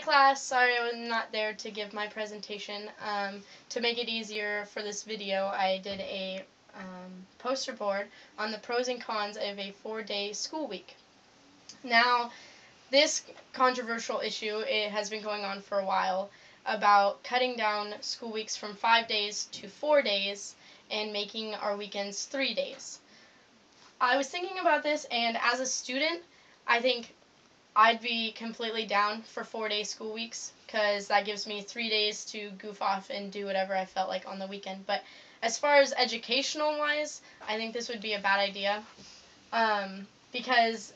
class. Sorry I was not there to give my presentation. To make it easier for this video, I did a poster board on the pros and cons of a 4-day school week. Now, this controversial issue, it has been going on for a while, about cutting down school weeks from 5 days to 4 days and making our weekends 3 days. I was thinking about this, and as a student, I think I'd be completely down for 4-day school weeks because that gives me 3 days to goof off and do whatever I felt like on the weekend. But as far as educational-wise, I think this would be a bad idea because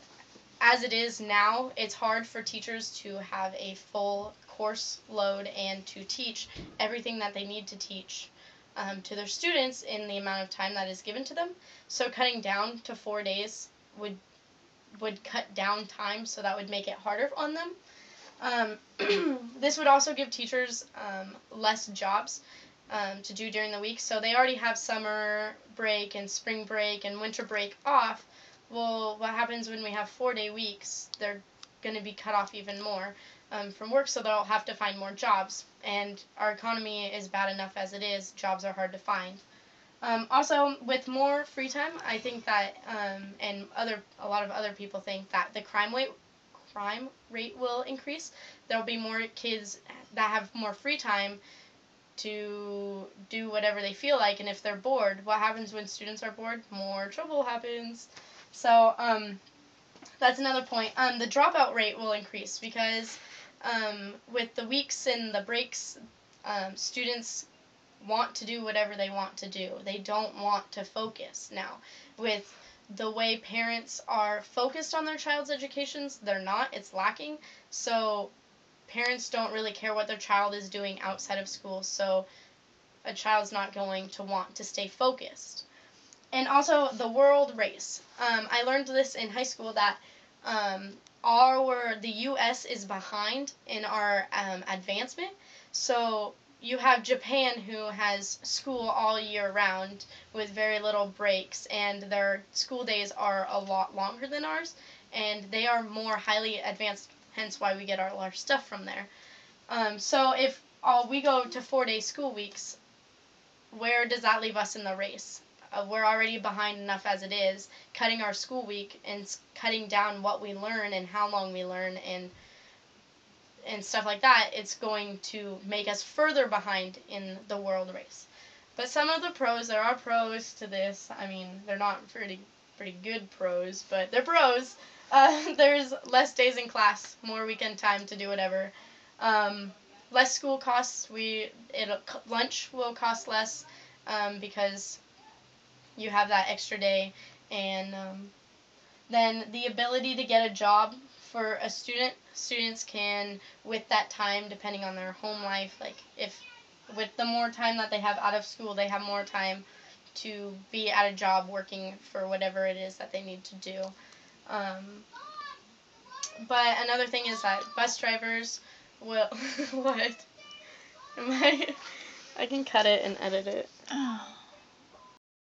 as it is now, it's hard for teachers to have a full course load and to teach everything that they need to teach to their students in the amount of time that is given to them. So cutting down to 4 days would cut down time, so that would make it harder on them. This would also give teachers less jobs to do during the week. So they already have summer break and spring break and winter break off. Well, what happens when we have 4-day weeks? They're going to be cut off even more from work, so they'll have to find more jobs. And our economy is bad enough as it is. Jobs are hard to find. Also, with more free time, I think that, and a lot of other people think that the crime rate will increase. There'll be more kids that have more free time to do whatever they feel like, and if they're bored, what happens when students are bored? More trouble happens. So, that's another point. The dropout rate will increase because with the weeks and the breaks, students want to do whatever they want to do. They don't want to focus now. With the way parents are focused on their child's educations, they're not. It's lacking. So parents don't really care what their child is doing outside of school, so a child's not going to want to stay focused. And also the world race. I learned this in high school that the U.S. is behind in our advancement. So you have Japan, who has school all year round with very little breaks, and their school days are a lot longer than ours, and they are more highly advanced, hence why we get all our stuff from there. So if we go to 4-day school weeks, where does that leave us in the race? We're already behind enough as it is. Cutting our school week and cutting down what we learn and how long we learn and stuff like that, it's going to make us further behind in the world race. But some of the pros, there are pros to this. I mean, they're not pretty good pros, but they're pros. There's less days in class, more weekend time to do whatever. Less school costs. Lunch will cost less because you have that extra day, and then the ability to get a job for a student. Students can, with that time, depending on their home life, like if with the more time that they have out of school, they have more time to be at a job working for whatever it is that they need to do. But another thing is that bus drivers will what? I can cut it and edit it. Oh.